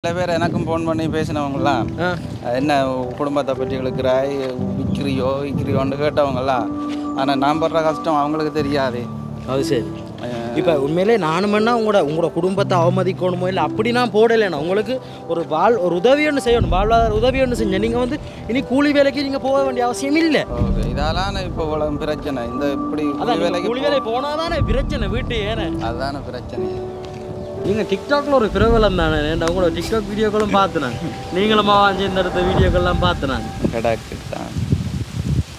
சில பேர் எனக்கும் ஃபோன் பண்ணி பேசினவங்களாம் என்ன குடும்பத்தை பற்றி இழுக்கிறாய் விற்கிறியோன்னு கேட்டவங்களாம். ஆனால் நான் படுற கஷ்டம் அவங்களுக்கு தெரியாது. அது சரி. இப்போ உண்மையிலே நானுமன்னா உங்களோட குடும்பத்தை அவமதிக்கணுமோ இல்லை அப்படி நான் போடலைண்ணா. உங்களுக்கு ஒரு உதவி ஒன்று செய்யணும், வாழ்வாதார உதவி ஒன்று செஞ்சேன். நீங்கள் வந்து இனி கூலி வேலைக்கு நீங்கள் போக வேண்டிய அவசியம் இல்லை. ஓகே, இதெல்லாம் இப்போ இவ்வளவு பிரச்சனை. இந்த இப்படி கூலி வேலை போனால் தானே பிரச்சனை வீட்டு ஏன்னா அதுதானே பிரச்சனை. நீங்கள் டிக்டாக்ல ஒரு பிரபலம் தானே. உங்களோட டிக்டாக் வீடியோக்களும் பார்த்துனேன். நீங்களும் வாங்கி இந்த இடத்த வீடியோக்கள்லாம் பார்த்துனேன். கடாக்கு தான்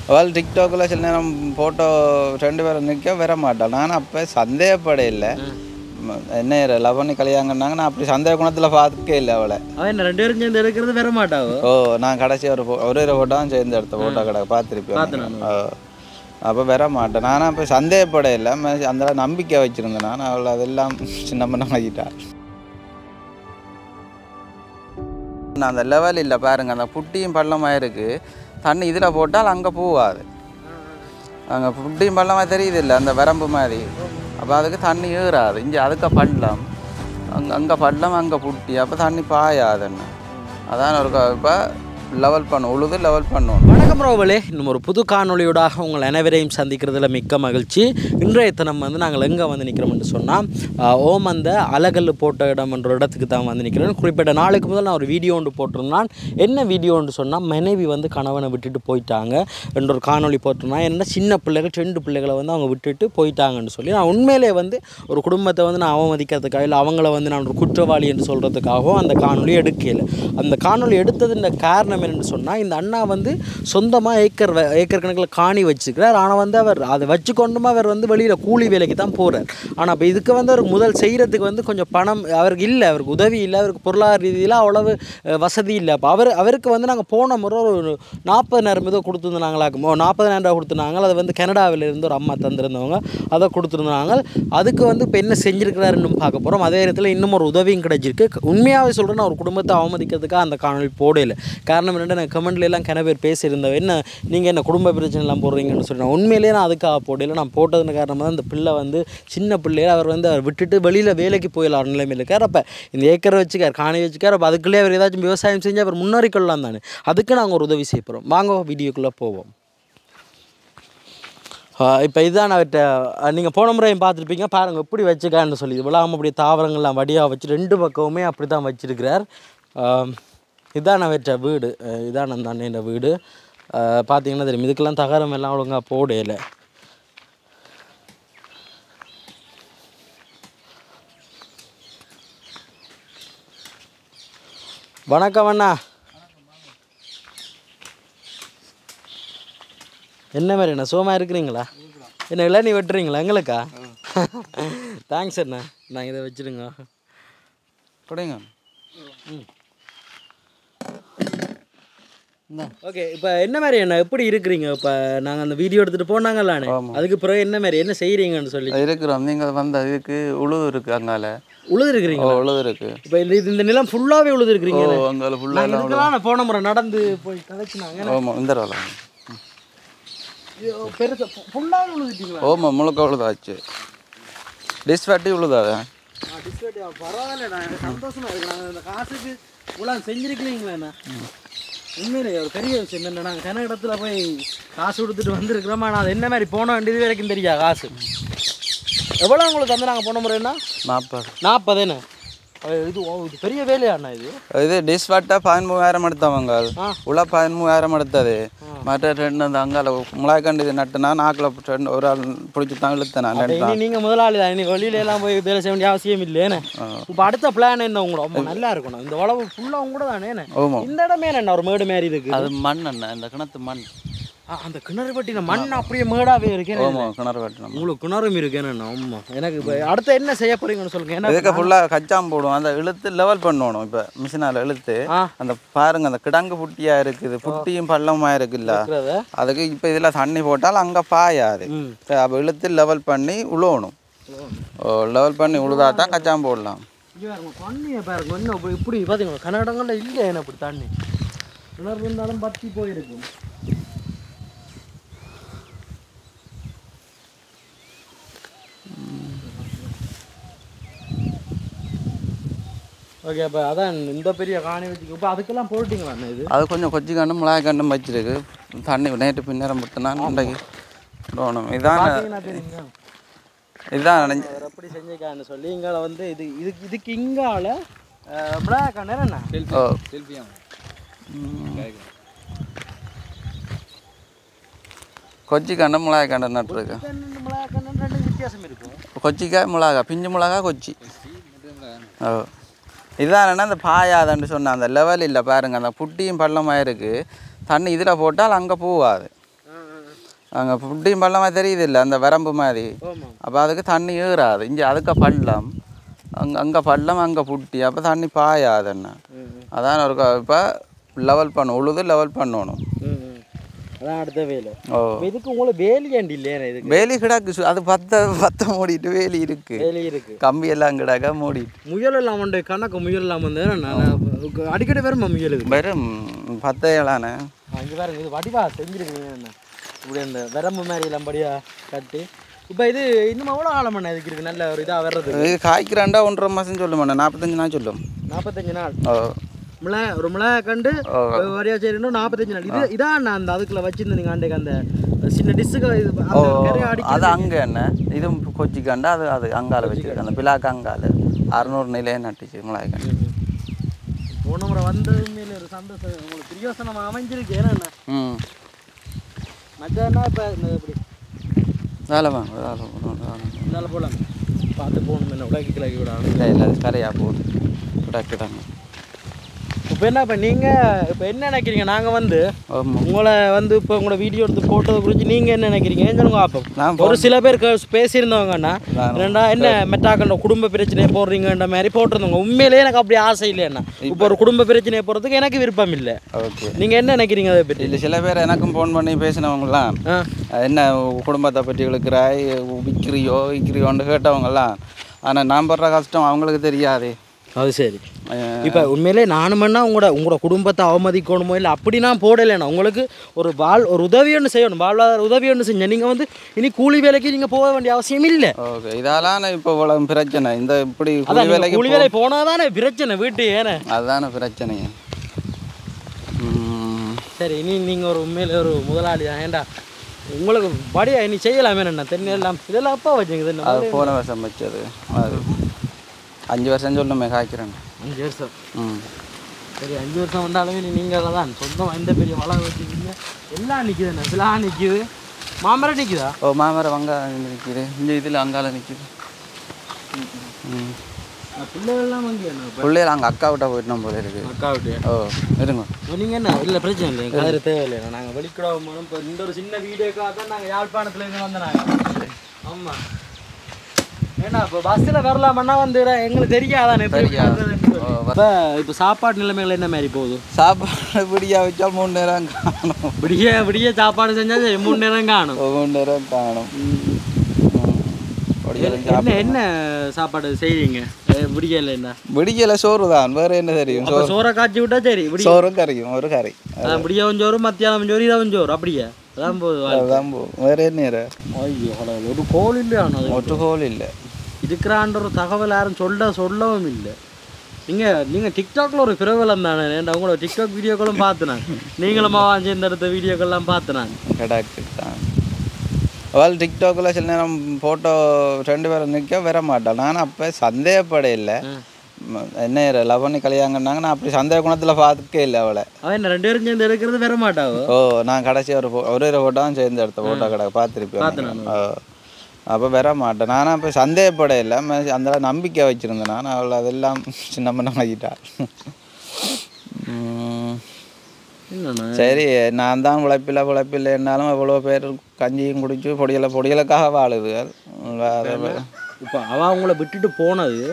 அவள் டிக்டாக்கில் சில நேரம் ஃபோட்டோ 2 பேரும் நிற்க வர மாட்டாள். நான் அப்போ சந்தேகப்பட இல்லை. என்ன லவ் பண்ணி கல்யாணம்னாங்க. நான் அப்படி சந்தேக குணத்தில் பார்த்துக்கே இல்லை அவளை. அவன் 2 பேரும் சேர்ந்து எடுக்கிறது வர மாட்டாவோ. நான் கடைசி ஒரு ஃபோட்டோ தான் சேர்ந்து எடுத்த ஃபோட்டோ கடை பார்த்துருப்பேன். அப்போ வர மாட்டேன். நானும் அப்போ சந்தேகப்பட இல்லை. அந்த நம்பிக்கை வச்சுருந்தேன். நான் அவளை அதெல்லாம் சின்ன பண்ண ஆகிட்டாள். நான் அந்த லெவல் இல்லை பாருங்கள். அந்த புட்டியும் பள்ளமாக இருக்குது. தண்ணி இதில் போட்டால் அங்கே போகாது. அங்கே புட்டியும் பள்ளமாக தெரியுது இல்லை, அந்த வரம்பு மாதிரி. அப்போ அதுக்கு தண்ணி ஏறாது. இங்கே அதுக்கு பள்ளம், அங்கே பள்ளம், அங்கே புட்டி. அப்போ தண்ணி பாயாதுன்னு அதான் ஒரு இப்போ லெவல் பண்ணணும். வணக்கம் ரோவலே, இன்னும் ஒரு புது காணொலியோடாக உங்கள் அனைவரையும் சந்திக்கிறதுல மிக்க மகிழ்ச்சி. இன்றைய தினம் வந்து நாங்கள் எங்கே வந்து நிற்கிறோம்னு சொன்னால் ஓமந்த அலகல் போட்ட இடம் என்ற இடத்துக்கு தான் வந்து நிற்கிறேன். குறிப்பிட்ட நாளுக்கு முதல் நான் ஒரு வீடியோ ஒன்று போட்டிருந்தான். என்ன வீடியோன்னு சொன்னால் மனைவி வந்து கணவனை விட்டுட்டு போயிட்டாங்க என்ற ஒரு காணொலி போட்டிருந்தான். என்ன சின்ன பிள்ளைகள் 2 பிள்ளைகளை வந்து அவங்க விட்டுட்டு போயிட்டாங்கன்னு சொல்லி நான் உண்மையிலே வந்து ஒரு குடும்பத்தை வந்து நான் அவமதிக்கிறதுக்காக இல்லை அவங்கள வந்து நான் ஒரு குற்றவாளி என்று சொல்கிறதுக்காகவும் அந்த காணொலி எடுக்கல. அந்த காணொலி எடுத்ததுன்ற காரணம் என்னென்னு சொன்னால், இந்த அண்ணா வந்து சொந்தமாக ஏக்கர் கணக்கில் காணி வச்சுக்கிறார். ஆனால் வந்து அவர் அதை வச்சுக்கொண்டுமா அவர் வந்து வெளியில் கூலி வேலைக்கு தான் போகிறார். ஆனால் இப்போ இதுக்கு வந்து அவர் முதல் செய்கிறதுக்கு வந்து கொஞ்சம் பணம் அவருக்கு இல்லை, அவருக்கு உதவி இல்லை, அவருக்கு பொருளாதார ரீதியில் அவ்வளவு வசதி இல்லை. அப்போ அவருக்கு வந்து நாங்கள் போன முறை ஒரு 40,000 ஏதோ கொடுத்துருந்தாங்களாக்கும். 40,000 ரூபா கொடுத்துருந்தாங்க. அதை வந்து கனடாவிலிருந்து ஒரு அம்மா தந்திருந்தவங்க அதை கொடுத்துருந்தாங்க. அதுக்கு வந்து இப்போ என்ன செஞ்சுருக்கிறாருன்னு பார்க்க போகிறோம். அதே நேரத்தில் இன்னும் ஒரு உதவியும் கிடைச்சிருக்கு. உண்மையாகவே சொல்கிறேன்னா ஒரு குடும்பத்தை அவமதிக்கிறதுக்காக அந்த காணொலி போடலை. காரணம் என்னென்னா, நான் கமெண்ட்லாம் கன பேர் பேசியிருந்தவன் என்ன நீங்கள் என்ன குடும்ப பிரச்சனைலாம் போடுறீங்கன்னு சொல்லி நான் உண்மையிலேயே நான் அதுக்காக போடல. நான் போட்டதுன்னு காரணமாக தான் இந்த பிள்ளை வந்து சின்ன பிள்ளையை அவர் வந்து அவர் விட்டுட்டு வெளியில் வேலைக்கு போயிடலாம் நிலைமையில் இருக்கார். அப்போ இந்த ஏக்கரை வச்சுக்கார், காணி வச்சுக்கார். அப்போ அதுக்குள்ளே அவர் ஏதாச்சும் விவசாயம் செஞ்சு அவர் முன்னேறிக்கொள்ளலாம் தானே. அதுக்கு நாங்கள் ஒரு உதவி செய்ய போகிறோம். வாங்க வீடியோக்குள்ளே போவோம். இப்போ இதுதான் அவர்கிட்ட நீங்கள் போன முறையும் பார்த்துருப்பீங்க. பாருங்கள் எப்படி வச்சுக்கான்னு சொல்லி விழாமல் அப்படி தாவரங்கள்லாம் வடியாக வச்சு 2 பக்கமுமே அப்படி தான் வச்சுருக்கிறார். இதான் அவற்ற வீடு. இதான் அந்த அண்ணன் வீடு. பார்த்தீங்கன்னா தெரியும். இதுக்கெல்லாம் தகரம் எல்லாம் ஒழுங்காக போடையில. வணக்கம் அண்ணா. என்ன மாதிரி அண்ணா சுகமாக இருக்கிறீங்களா? என்ன இளநீ வெட்டுறீங்களா எங்களுக்கா? தேங்க்ஸ் அண்ணா. நான் இதை வச்சுருங்க கொடுங்க. ஓகே, இப்போ என்ன மாதிரி என்ன எப்படி இருக்கிறீங்க? இப்போ நாங்கள் அந்த வீடியோ எடுத்துகிட்டு போனாங்கல்லானே, அதுக்கு பிறகு என்ன மாதிரி என்ன செய்கிறீங்கன்னு சொல்லி இருக்கிறோம். நீங்கள் வந்து அதுக்கு உழுது இருக்குது. அங்கால உழுது இருக்கிறீங்க? உழுது இருக்குது. இப்போ இந்த நிலம் ஃபுல்லாகவே உழுது இருக்கிறீங்க? அங்கால ஃபுல்லாக நான் போன முறை நடந்து போய் கதைச்சினாங்க. ஆமாம், இந்த வேலை பெருசு ஃபுல்லாகவே உழுதுட்டீங்களா? ஆமாம், முழுக்க உழுதாச்சு. டிஷ் வாட்டி உழுதாது. பரவாயில்ல, சந்தோஷமாக இருக்கு. நாங்கள் இந்த காசுக்கு இவ்வளோ செஞ்சுருக்கீங்களேண்ணா. உண்மையிலே ஒரு பெரிய விஷயம். என்ன நாங்கள் கன இடத்துல போய் காசு கொடுத்துட்டு வந்துருக்குறோமா. நான் அது என்ன மாதிரி போன வேண்டியது வரைக்கும் தெரியா காசு எவ்வளோ உங்களுக்கு வந்து நாங்கள் போன முறைன்னா 40 என்ன இது பெரிய வேலையாண்ணா இது டிஷ் வாட்டா 13,000 எடுத்தவங்க. உள்ள 13,000 எடுத்தது. மற்ற 2 அந்த அங்கால முளாய்க்கண்டு இது நட்டுனா நாக்கில் ஒரு ஆள் பிடிச்சி தான் இழுத்தேன். நீங்கள் முதலாளி தான். இன்னைக்கு வெளியில எல்லாம் போய் வேலை செய்ய வேண்டிய அவசியம் இல்லைன்னு. இப்போ அடுத்த பிளான் என்ன உங்களோட? ரொம்ப நல்லா இருக்கணும். இந்த உழவு ஃபுல்லாக உங்க கூட தானே. இந்த இடமே என்ன ஒரு மேடு மாரி இருக்கு. அது மண் என்ன, இந்த கிணத்து மண். அந்த கிணறு வெட்டின மண் அப்படியே மேடாவே இருக்கேன். கிணறு வெட்டினோம். உங்களுக்கு கிணறும் இருக்கேன்னு. ஆமாம். எனக்கு இப்போ அடுத்து என்ன செய்ய போறீங்கன்னு சொல்லுங்க. ஏன்னா இதுக்கு ஃபுல்லாக கச்சாம் போடுவோம். அந்த இழுத்து லெவல் பண்ணணும். இப்போ மிஷினால் இழுத்து அந்த பாருங்க அந்த கிடங்கு புட்டியாக இருக்குது. புட்டியும் பள்ளமாக இருக்குல்ல, அதுக்கு இப்போ இதில் தண்ணி போட்டால் அங்கே பாயாது. அப்போ இழுத்து லெவல் பண்ணி உழுவணும். லெவல் பண்ணி உழுதா தான் கச்சாம் போடலாம். தண்ணியை பாருங்க இன்னும் இப்படி பார்த்தீங்களா கன்னடங்களில் இல்லை. என்ன இப்படி தண்ணி கிணறு இருந்தாலும் பற்றி போயிருக்கும். ஓகே அப்போ அதான் இந்த பெரிய காணி வச்சுக்கு இப்போ அதுக்கெல்லாம் போட்டிங்களா இது அது கொஞ்சம் கொச்சி கண்டும் மிளகாய் கண்டும் வச்சிருக்கு தண்ணி நேற்று பின்னரம் விட்டுனா இன்றைக்கு போகணும் இதான் இதுதான் எப்படி செஞ்சுக்கான்னு சொல்லி இங்கால வந்து இதுக்கு இங்கால மிளகாய் கண்டு என்ன கொச்சி கண்டும் மிளகாய் கண்டு நட்டுருக்கு மிளகாய் கண்டு ரெண்டு வித்தியாசம் இருக்கும் கொச்சிக்காய் மிளகா பிஞ்சு மிளகா கொச்சி ஓ இதுதான் என்னென்னா அந்த பாயாதன்னு சொன்ன அந்த லெவல் இல்லை பாருங்க அந்த புட்டியும் பள்ளமாக இருக்குது தண்ணி இதில் போட்டால் அங்கே போகாது அங்கே புட்டியும் பள்ளமாக தெரியுது இல்லை அந்த வரம்பு மாதிரி அப்போ அதுக்கு தண்ணி ஏறாது இங்கே அதுக்கு பள்ளம் அங்கே பள்ளம் அங்கே புட்டி அப்போ தண்ணி பாயாதுன்னு அதான் ஒரு இப்போ லெவல் உழுது லெவல் பண்ணணும் அதான் அடுத்த வேலை ஓ இதுக்கு உங்களுக்கு வேலி ஏண்டி இல்லையா இதுக்கு வேலி கிடாக்கு அது பத்த மூடிட்டு வேலி இருக்கு கம்பி எல்லாம் கிடாக்கா மூடிட்டு முயல் எல்லாம் உண்டு கணக்கு முயல் எல்லாம் வந்து அடிக்கடி வருமா முயல் இது வெறும் 10 ஏழானே அங்கே பாருங்க இது வடிவா செஞ்சிருக்கீங்க என்ன இப்படி அந்த வரம்பு மாதிரி எல்லாம் படியா கட்டி இப்போ இது இன்னும் எவ்வளோ காலம் பண்ண இதுக்கு இருக்கு நல்ல ஒரு இதாக வர்றது இது காய்க்கிறாண்டா 1.5 மாதம் சொல்லும் 45 நாள் சொல்லும் 45 நாள் ஒரு மிளகாய் கண்டு வரையா செய்யணும் 45 நாள் இதான் அந்த அதுக்குள்ள வச்சிருந்தேன் நீங்கள் ஆண்டைக்கு அந்த சின்ன டிஷ்ஷுக்கு அது அங்கே என்ன இது கொச்சி கண்டு அது அங்கால வச்சுருக்கு அந்த பிளாக்கு அங்கால 600 நிலையே நட்டுச்சு மிளகாய் கண்டு போன முறை வந்தது மேலே ஒரு சந்தோஷம் உங்களுக்கு பிரியோசனம் அமைஞ்சிருக்கு ஏன்னா மச்சான்னா இப்போ இப்படி வேலை வாங்க வேலை போகலாம் பார்த்து போகணும் என்ன உலகி கிளக்கி விடாங்க இல்லை கரையாக போகுது கிடாங்க இப்போ என்ன இப்போ நீங்கள் இப்போ என்ன நினைக்கிறீங்க நாங்கள் வந்து உங்களை வந்து இப்போ உங்களோட வீடியோ எடுத்து போட்டதை குறித்து நீங்கள் என்ன நினைக்கிறீங்க சொல்லுங்க பார்ப்போம் ஒரு சில பேர் பேசியிருந்தவங்கன்னா என்னடா என்ன மெட்டாக்கண்ட குடும்ப பிரச்சனையை போடுறீங்கன்ற மாதிரி போட்டிருந்தவங்க உண்மையிலேயே எனக்கு அப்படி ஆசை இல்லைன்னா இப்போ ஒரு குடும்ப பிரச்சனையை போடுறதுக்கு எனக்கு விருப்பம் இல்லை ஓகே நீங்கள் என்ன நினைக்கிறீங்க அதை பற்றி இல்லை சில பேர் எனக்கும் ஃபோன் பண்ணி பேசினவங்களாம் என்ன குடும்பத்தை பற்றி இழுக்கிறாய் விற்கிறியோன்னு கேட்டவங்கலாம் ஆனால் நான் படுற கஷ்டம் அவங்களுக்கு தெரியாது அது சரி இப்போ உண்மையிலே நானுமன்னா உங்களோட குடும்பத்தை அவமதிக்கணுமோ இல்லை அப்படி நான் போடலைண்ணா உங்களுக்கு ஒரு உதவி ஒன்று செய்யணும் வாழ்வாதார உதவி ஒன்று செஞ்சேன் நீங்கள் வந்து இனி கூலி வேலைக்கு நீங்கள் போக வேண்டிய அவசியம் இல்லை ஓகே இதெல்லாம் இப்போ பிரச்சனை இந்த இப்படி கூலி வேலை போனால் தானே பிரச்சனை வீட்டு ஏன்னா அதுதானே பிரச்சனை சரி இனி நீங்கள் ஒரு உண்மையிலே ஒரு முதலாளி ஏண்டா உங்களுக்கு படியா இனி செய்யலாமே என்ன தெரியலாம் இதெல்லாம் அப்பா வச்சுங்க அது போன வருஷம் வச்சது அது 5 வருஷம் சொல்லுமே காய்க்கிறேன் 5 வருஷம் சரி 5 வருஷம் வந்தாலுமே நீங்கள் தான் சொந்தமாக எந்த பெரிய வளம் வச்சுக்கிங்க எல்லாம் நிற்கிது சிலாம் நிற்கிது மாமரம் நிற்குதா ஓ மாமரம் வெங்காயம் நிற்கிது இந்த இதில் அங்கால நிற்கிது பிள்ளைகள்லாம் வாங்கி பிள்ளைகள் அங்கே அக்கா விட்டா போயிட்டோம் போல இருக்கு அக்கா விட்டு ஓ இருங்க நீங்கள் என்ன இல்லை பிரச்சனை இல்லை கதிர தேவையில்லை நாங்கள் வெளிக்கூடம் போனோம் இப்போ இந்த ஒரு சின்ன வீடியோக்காக தான் நாங்கள் யாழ்ப்பாணத்தில் இருந்து வந்தோம் ஆமாம் ஏன்னா இப்போ பஸ்ஸில் வரலாமன்னா வந்து எங்களுக்கு தெரியாதானே இப்போ சாப்பாடு நிலைமைகள் என்ன மாதிரி போகுது சாப்பாடு விடியா வச்சா 3 நேரம் காணும் விடிய சாப்பாடு செஞ்சால் 3 நேரம் காணும் 3 நேரம் காணும் என்ன சாப்பாடு செய்வீங்க விடியல என்ன விடியல சோறு தான் வேற என்ன தெரியும் சோறை காய்ச்சி விட்டா சரி சோறும் கறியும் ஒரு கறி விடியவும் சோறு மத்தியானம் சோறு இரவும் சோறு அப்படியே அதான் போதும் வேற என்ன ஐயோ ஒரு கோல் இல்லையா ஒரு கோல் இல்லை இருக்கிறான்ற ஒரு தகவல் யாரும் சொல்லவும் இல்லை நீங்கள் டிக்டாக்ல ஒரு பிரபலம் தானே ஏன்டா உங்களோட டிக்டாக் வீடியோக்களும் பார்த்துனான் நீங்களும் சேர்ந்த எடுத்த வீடியோக்கள்லாம் பார்த்துனான் கடாக்கு தான் அவள் டிக்டாக்கில் சில நேரம் ஃபோட்டோ 2 பேரும் நிற்க வர மாட்டான் நான் அப்போ சந்தேகப்படையில்லை என்ன லவ் பண்ணி கல்யாணங்கன்னாங்க நான் அப்படி சந்தேக குணத்தில் பார்த்துக்கே இல்லை அவளை அவன் 2 பேரும் சேர்ந்து எடுக்கிறது வர மாட்டாவோ ஓ நான் கடைசி ஒரு ஃபோட்டோ தான் சேர்ந்து எடுத்த ஃபோட்டோ கடை பார்த்துருப்பேன் அப்போ வர மாட்டேன் நானும் அப்போ சந்தேகப்படையில்லை அந்த நம்பிக்கை வச்சுருந்தேன் நான் அவளை அதெல்லாம் சின்ன பண்ண ஆகிட்டாள் சரி நான் தான் உழைப்பில்லை என்னாலும் எவ்வளோ பேர் கஞ்சியும் குடிச்சு பொடியலுக்காக வாழுது இப்போ அவன் உங்களை விட்டுட்டு போனது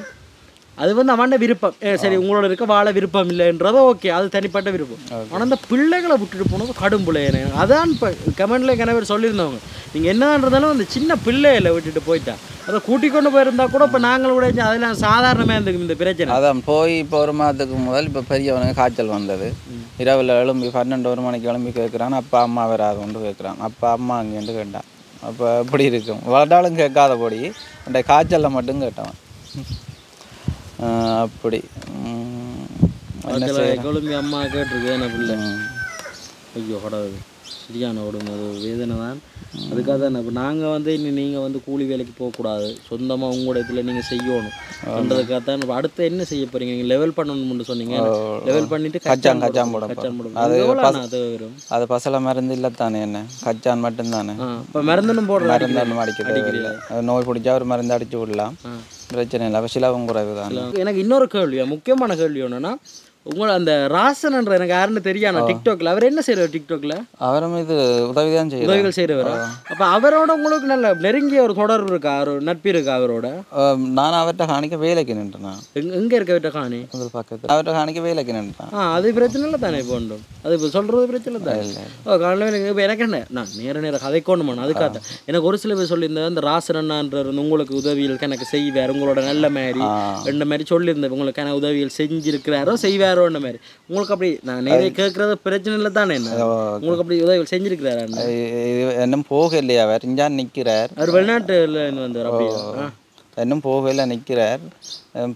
அது வந்து அவன் விருப்பம் சரி உங்களோட இருக்க வாழ விருப்பம் இல்லைன்றதோ ஓகே அது தனிப்பட்ட விருப்பம் ஆனால் அந்த பிள்ளைகளை விட்டுட்டு போனது கடும் பிள்ளைய அதான் இப்போ கமெண்ட்ல கிணவர் சொல்லியிருந்தவங்க நீங்கள் என்னன்றதாலும் அந்த சின்ன பிள்ளைகளை விட்டுட்டு போயிட்டா அதை கூட்டிக் கொண்டு போயிருந்தா கூட இப்போ நாங்கள் கூட அதெல்லாம் சாதாரணமாக இருந்துக்கும் இந்த பிரச்சனை அதான் போய் இப்போ 1 மாதத்துக்கு முதல் இப்போ பெரியவனுக்கு காய்ச்சல் வந்தது இரவில் எழும்பி 12 மணிக்கு கிளம்பி கேட்குறான் அப்பா அம்மா வராது கொண்டு கேட்குறான் அப்பா அம்மா அங்கேருந்து கேட்டான் அப்போ எப்படி இருக்கும் வளர்ந்தாலும் கேட்காதபடி அந்த காய்ச்சலில் மட்டும் கேட்டவன் அப்படி கொழும்பி அம்மா கேட்டிருக்கு என்ன பிள்ளை ஐயோ கடவுள் சரியான உடம்பு அது வேதனை தான். அதுக்காக தான் இப்போ நாங்கள் வந்து இன்னும் நீங்கள் வந்து கூலி வேலைக்கு போகக்கூடாது, சொந்தமாக உங்களோட இதில் நீங்கள் செய்யணும்ன்றதுக்காக தான். இப்போ அடுத்து என்ன செய்ய போகிறீங்க? நீங்கள் லெவல் பண்ணணும்னு சொன்னீங்க. லெவல் பண்ணிவிட்டு கச்சான் போடும். அது வரும் அது பசலை மருந்து இல்லை தானே, என்ன கச்சான் மட்டும்தானே. இப்போ மருந்துன்னு போடுற மருந்து அடிக்கிறது, நோய் பிடிச்சா ஒரு மருந்து அடிச்சு விடலாம், பிரச்சனை இல்லை. அப்போ சிலவும் குறைவு தான். எனக்கு இன்னொரு கேள்வியா, முக்கியமான கேள்வி ஒன்றுன்னா, உங்களை அந்த ராசன்ன்ற எனக்கு யாருன்னு தெரியாது டிக்டாக்ல. அவர் என்ன செய்யறாரு டிக்டாக்ல? அவரும் இது உதவி தான் செய்யறாரு, உதவிகள் செய்யறவரா? அப்ப அவரோட உங்களுக்கு நல்ல நெருங்கிய ஒரு தொடர்பு இருக்கா, ஒரு நட்பு இருக்கா அவரோட? நான் அவர்கிட்ட காணிக்க வேலைக்கு நின்றுனா. எங்க இருக்க அவர்கிட்ட காணி? முதல் பக்கத்தில் அவர்கிட்ட காணிக்க வேலைக்கு நின்றுனா. அது பிரச்சனை இல்லை தானே இப்போ உண்டு, அது இப்போ சொல்றது பிரச்சனை தான். காலையில் இப்போ எனக்கு என்ன, நான் நேர கதைக்கோணுமா அதுக்காக. எனக்கு ஒரு சில பேர் சொல்லியிருந்தேன், இந்த ராசனன்றார் உங்களுக்கு உதவிகள் எனக்கு செய்வார், உங்களோட நல்ல மாதிரி ரெண்டு மாதிரி சொல்லியிருந்தேன், உங்களுக்கு எனக்கு உதவிகள் செஞ்சிருக்கிறாரோ செய்வார் மாதிரி. உங்களுக்கு அப்படி நான் நிறைய கேட்கறது பிரச்சனை இல்லை தானே, என்ன உங்களுக்கு அப்படி உதவி செஞ்சிருக்கிறாரு? இன்னும் போக இல்லையா, அவர் இங்கே நிற்கிறார், அவர் வெளிநாட்டுல வந்தார் அப்படியா? இன்னும் போகல நிற்கிறார்,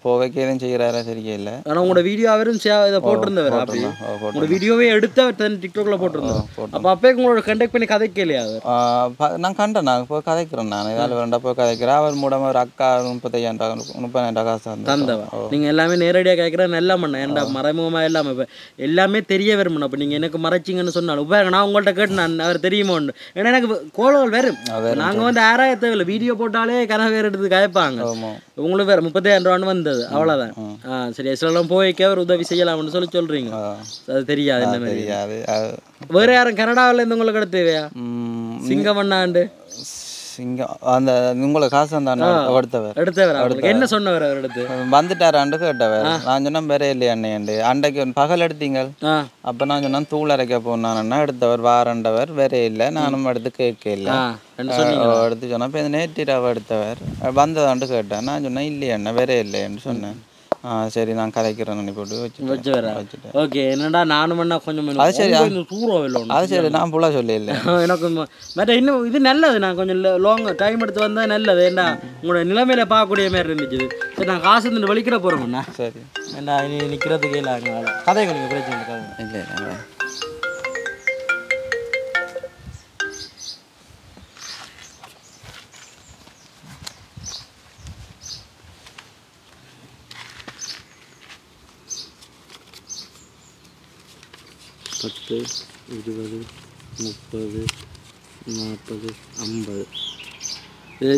போவைக்கு எதுவும் செய்கிறாரா சரியா இல்லை. ஆனால் உங்களோட வீடியோ அவரும் இதை போட்டிருந்தவர், அப்படி உங்களோட வீடியோவே எடுத்து அவர் டிக்டாக்ல போட்டிருந்தோம். அப்போ அப்போ உங்களோட கண்டக்ட் பண்ணி கதைக்கலையா அவர்? நான் கண்டேன், நான் போய் கதைக்கிறேன், நான் இதால் வேண்டா போய் கதைக்கிறேன். அவர் மூலமாக ஒரு அக்கா 35,000 காசு தந்தவா. நீங்கள் எல்லாமே நேரடியாக கேட்குறேன், நல்லா பண்ண ஏன்டா மறைமுகமாக இல்லாமல் இப்போ எல்லாமே தெரிய வரும்ண்ணா. அப்போ நீங்கள் எனக்கு மறைச்சிங்கன்னு சொன்னாலும் இப்போ நான் உங்கள்கிட்ட கேட்டு நான் அவர் தெரியுமோ, ஏன்னா எனக்கு கோலங்கள் வரும். நாங்கள் வந்து 6,000 தேவையில்லை, வீடியோ போட்டாலே கனவு வேறு எடுத்து கதைப்பாங்க. உங்களுக்கு வேறு 35,000 வந்தது அவ்வளோதான். சரி, சிலலாம் போய்க்க ஒரு உதவி செய்யலாம்னு சொல்றீங்க, அது தெரியாது. என்ன தெரியாது. வேற யாரும் கனடாவில் இருந்து உங்களுக்கு எடுத்து தேவையா? சிங்கமண்ணாண்டு அந்த உங்களுக்கு காசு எடுத்தவர் என்ன சொன்னவர்? அவர் எடுத்து வந்துட்டாராண்டு கேட்டவர். நான் சொன்னா வேற இல்லையா அண்ணையாண்டு அண்டைக்கு பகல் எடுத்தீங்க. அப்ப நான் சொன்னா தூள் அரைக்க போனான்னா எடுத்தவர் வாரண்டவர் வேற இல்லை, நானும் எடுத்து கேட்க இல்லை எடுத்து சொன்னா. இப்போ நேற்றிராவை எடுத்தவர் வந்ததாண்டு கேட்டேன். நான் சொன்னேன் இல்லையா வேற இல்லைன்னு சொன்னேன். சரி நான் கதைக்கிறேன் போட்டு வச்சுட்டேன். ஓகே, என்னடா நானும் பண்ணா கொஞ்சம் அது சரி, அது சரி, நான் ஃபுல்லாக சொல்லி இல்லை எனக்கு மற்ற இன்னும் இது நல்லது. நான் கொஞ்சம் லாங் டைம் எடுத்து வந்தால் நல்லது. ஏன்னா உங்களோட நிலைமையில பார்க்கக்கூடிய மாதிரி இருந்துச்சு. சரி, நான் காசு இருந்து வலிக்கிற போகிறோம்ண்ணா. சரி, ஏண்டா இனி நிற்கிறதுக்கே இல்லை கதை கொஞ்சம் பிரச்சனை கதை இல்லை இல்லை. பத்து 20 30 40 50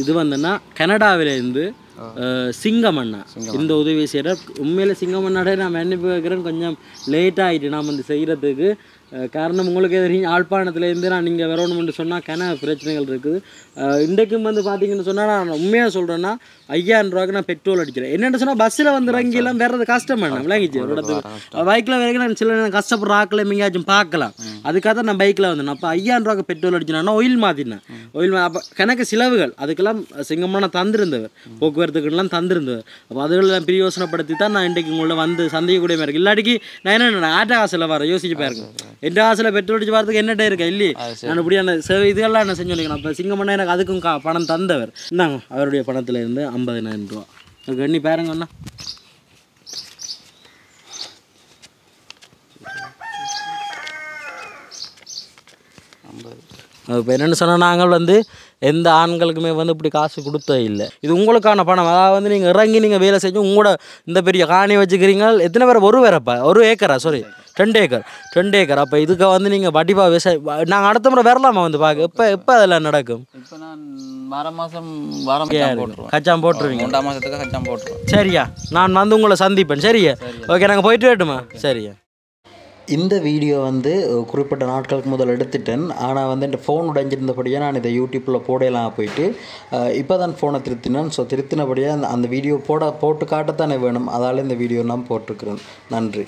இது வந்தோன்னா கனடாவிலேருந்து சிங்கமண்ணா இந்த உதவி செய்கிற. உண்மையில் சிங்கமண்ணாடே நான் மன்னிப்பு வைக்கிறேன், கொஞ்சம் லேட் ஆகிட்டு நாம் வந்து செய்கிறதுக்கு. காரணம் உங்களுக்கு எதிரிங்க யாழ்ப்பாணத்துலேருந்து நான் நீங்கள் வரணும்னு சொன்னால் கன பிரச்சனைகள் இருக்குது. இன்றைக்கும் வந்து பார்த்தீங்கன்னு சொன்னால் நான் உண்மையாக சொல்கிறேன்னா 5,000 ரூபாய்க்கு நான் பெட்ரோல் அடிக்கிறேன். என்னென்னு சொன்னால் பஸ்ஸில் வந்து இறங்கியெல்லாம் வேறது கஷ்டம் வேணும் விளங்கிச்சு. ஒரு இடத்துக்கு பைக்கில் வரைக்கும் நான் சில நேரம் கஷ்டப்படுற ஆக்கில் எங்கேயாச்சும் பார்க்கலாம், அதுக்காக தான் நான் பைக்கில் வந்தேன். அப்போ 5,000 ரூபாய்க்கு பெட்ரோல் அடிச்சினா ஆயில் மாற்றினேன். அப்போ கணக்கு செலவுகள் அதுக்கெல்லாம் சிங்கமான தந்திருந்தவர், போக்குவரத்துக்கெல்லாம் தந்திருந்தவர். அப்போ அதுகளெல்லாம் பிரியோசனப்படுத்தி தான் நான் இன்றைக்கு உங்களோட வந்து சந்திக்கக்கூடிய மாதிரி இருக்குது. இல்லாட்டிக்கு நான் என்ன ஆட்ட காசில் வர யோசிச்சு பாருங்க, எந்த காசில் பெட்ரோல் அடிச்சு வரதுக்கு என்னட்டே இருக்கேன் இல்லையே. நான் இப்படியான சேவை இதெல்லாம் என்ன செஞ்சு அப்போ சிங்கமண்ணா எனக்கு அதுக்கும் பணம் தந்தவர். இந்தாங்க அவருடைய பணத்தில் இருந்து 50,000 ரூபா. அதுக்கு எண்ணி பாருங்கண்ணா. இப்போ என்னென்னு சொன்னால் நாங்கள் வந்து எந்த ஆண்களுக்குமே வந்து இப்படி காசு கொடுத்தே இல்லை. இது உங்களுக்கான பணம். அதாவது வந்து நீங்கள் இறங்கி நீங்கள் வேலை செஞ்சு உங்களோட இந்த பெரிய காணி வச்சுக்கிறீங்க. எத்தனை பேர்? 1 வேறப்பா 1 ஏக்கரா? Sorry 2 acre 2 acre. அப்போ இதுக்கு வந்து நீங்கள் வடிவா விவசாயம் நாங்கள் அடுத்த முறை வரலாமா வந்து பார்க்க? எப்போ அதெல்லாம் நடக்கும்? இப்போ நான் கச்சாம் போட்டுருவீங்க. 3 மாதத்துக்கு கச்சாம் போட்டுருவோம். சரியா, நான் வந்து உங்களை சந்திப்பேன். சரியா, ஓகே, நாங்கள் போயிட்டு வரட்டுமா? சரியா. இந்த வீடியோ வந்து குறிப்பிட்ட நாட்களுக்கு முதல் எடுத்துட்டேன். ஆனால் வந்து இந்த ஃபோன் உடைஞ்சிருந்தபடியாக நான் இதை யூடியூப்பில் போடலாம் போயிட்டு இப்போ தான் ஃபோனை திருத்தினேன். ஸோ திருத்தினபடியாக அந்த வீடியோ போட்டு காட்டத்தானே வேணும், அதால் இந்த வீடியோ நான் போட்டிருக்கிறேன். நன்றி.